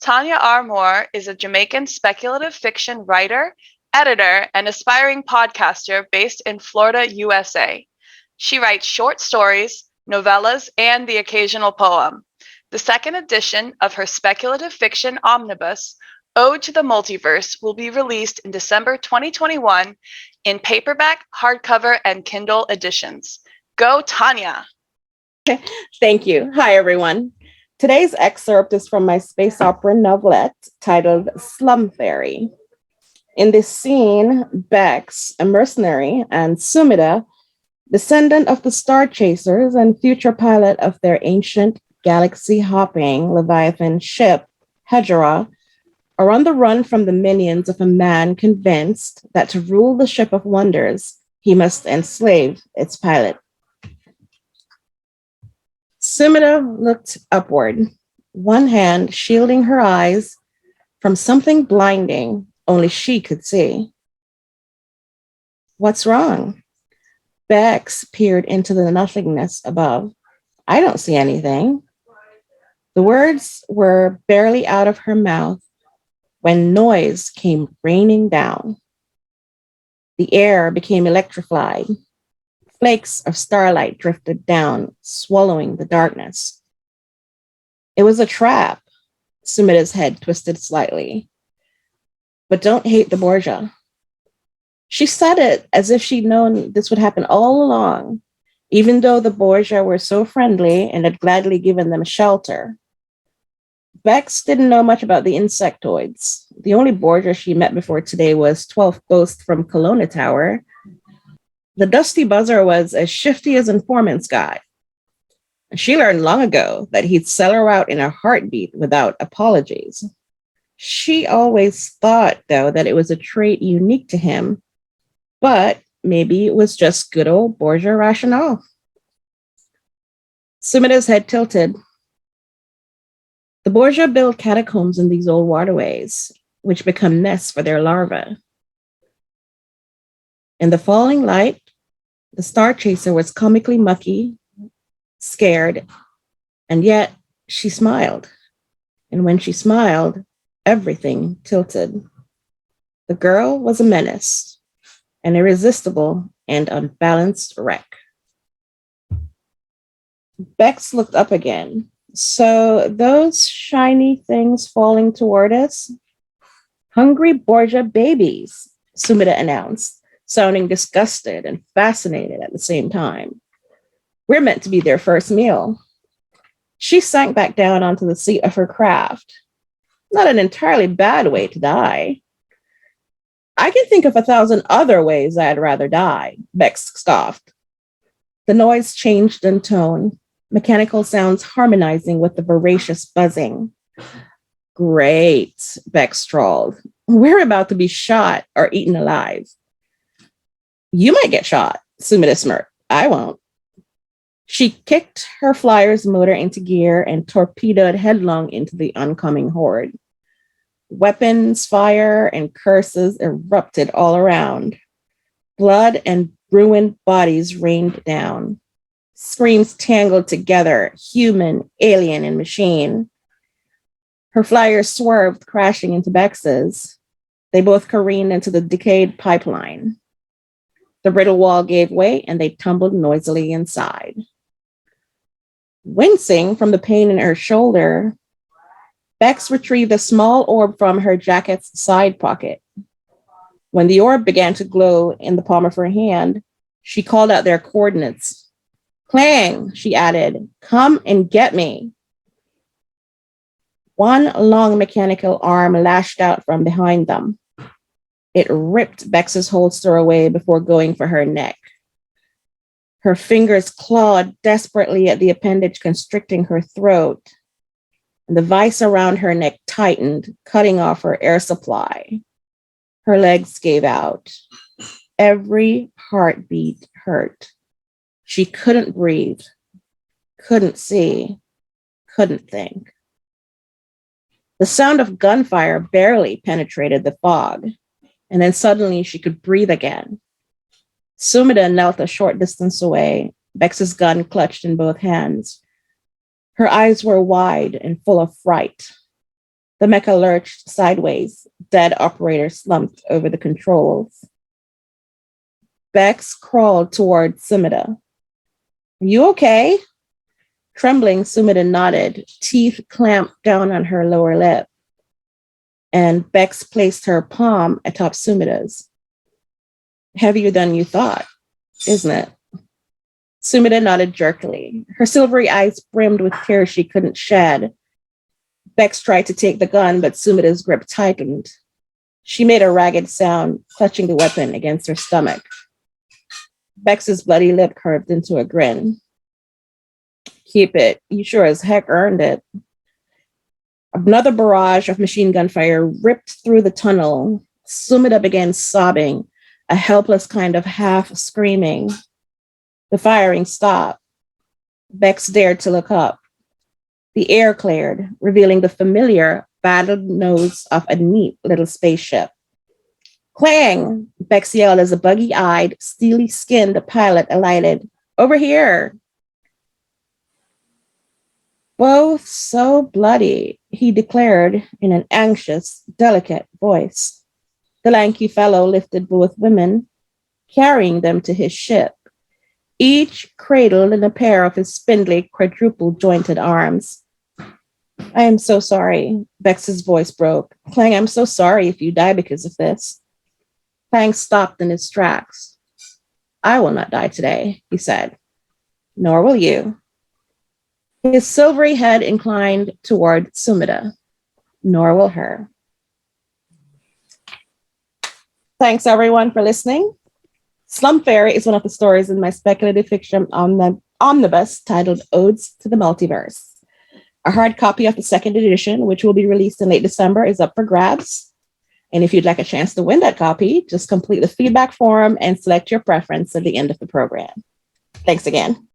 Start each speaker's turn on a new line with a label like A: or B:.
A: Tonya R. Moore is a Jamaican speculative fiction writer, editor, and aspiring podcaster based in Florida, USA. She writes short stories, novellas, and the occasional poem. The second edition of her speculative fiction omnibus, Ode to the Multiverse, will be released in December 2021 in paperback, hardcover, and Kindle editions. Go, Tonya!
B: Thank you. Hi, everyone. Today's excerpt is from my space opera novelette titled Slum Fairy. In this scene, Bex, a mercenary, and Sumida, descendant of the Star Chasers and future pilot of their ancient galaxy-hopping Leviathan ship, Hedera, are on the run from the minions of a man convinced that to rule the ship of wonders, he must enslave its pilot. Sumida looked upward, one hand shielding her eyes from something blinding only she could see. What's wrong? Bex peered into the nothingness above. I don't see anything. The words were barely out of her mouth when noise came raining down. The air became electrified. Flakes of starlight drifted down, swallowing the darkness. It was a trap. Sumida's head twisted slightly. But don't hate the Borgia. She said it as if she'd known this would happen all along, even though the Borgia were so friendly and had gladly given them shelter. Bex didn't know much about the insectoids. The only Borgia she met before today was 12th Ghost from Kelowna Tower. The dusty buzzer was as shifty as informant's guy. She learned long ago that he'd sell her out in a heartbeat without apologies. She always thought, though, that it was a trait unique to him, but maybe it was just good old Borgia rationale. Sumida's head tilted. The Borgia build catacombs in these old waterways, which become nests for their larvae. In the falling light, the Star Chaser was comically mucky, scared, and yet she smiled. And when she smiled, everything tilted. The girl was a menace, an irresistible and unbalanced wreck. Bex looked up again. So those shiny things falling toward us? Hungry Borgia babies, Sumida announced, sounding disgusted and fascinated at the same time. We're meant to be their first meal. She sank back down onto the seat of her craft. Not an entirely bad way to die. I can think of 1,000 other ways I'd rather die, Bex scoffed. The noise changed in tone, mechanical sounds harmonizing with the voracious buzzing. Great, Bex drawled. We're about to be shot or eaten alive. You might get shot, Sumida smirked. I won't. She kicked her flyer's motor into gear and torpedoed headlong into the oncoming horde. Weapons, fire, and curses erupted all around. Blood and ruined bodies rained down. Screams tangled together, human, alien, and machine. Her flyer swerved, crashing into Bex's. They both careened into the decayed pipeline. The brittle wall gave way, and they tumbled noisily inside. Wincing from the pain in her shoulder, Bex retrieved a small orb from her jacket's side pocket. When the orb began to glow in the palm of her hand, she called out their coordinates. Clang, she added, come and get me. One long mechanical arm lashed out from behind them. It ripped Bex's holster away before going for her neck. Her fingers clawed desperately at the appendage constricting her throat, and the vice around her neck tightened, cutting off her air supply. Her legs gave out. Every heartbeat hurt. She couldn't breathe, couldn't see, couldn't think. The sound of gunfire barely penetrated the fog, and then suddenly she could breathe again. Sumida knelt a short distance away, Bex's gun clutched in both hands. Her eyes were wide and full of fright. The mecha lurched sideways. Dead operator slumped over the controls. Bex crawled toward Sumida. You okay? Trembling, Sumida nodded, teeth clamped down on her lower lip. And Bex placed her palm atop Sumida's. Heavier than you thought, isn't it? Sumida nodded jerkily. Her silvery eyes brimmed with tears she couldn't shed. Bex tried to take the gun, but Sumida's grip tightened. She made a ragged sound, clutching the weapon against her stomach. Bex's bloody lip curved into a grin. Keep it. You sure as heck earned it. Another barrage of machine gun fire ripped through the tunnel. Sumida began sobbing, a helpless kind of half screaming. The firing stopped. Bex dared to look up. The air cleared, revealing the familiar battered nose of a neat little spaceship. Clang! Bex yelled as a buggy-eyed, steely-skinned pilot alighted. Over here! Both so bloody, he declared in an anxious, delicate voice. The lanky fellow lifted both women, carrying them to his ship, each cradled in a pair of his spindly, quadruple-jointed arms. I am so sorry, Bex's voice broke. Clang, I'm so sorry if you die because of this. Clang stopped in his tracks. I will not die today, he said. Nor will you. His silvery head inclined toward Sumida. Nor will her. Thanks, everyone, for listening. Slum Fairy is one of the stories in my speculative fiction omnibus titled Odes to the Multiverse. A hard copy of the second edition, which will be released in late December, is up for grabs. And if you'd like a chance to win that copy, just complete the feedback form and select your preference at the end of the program. Thanks again.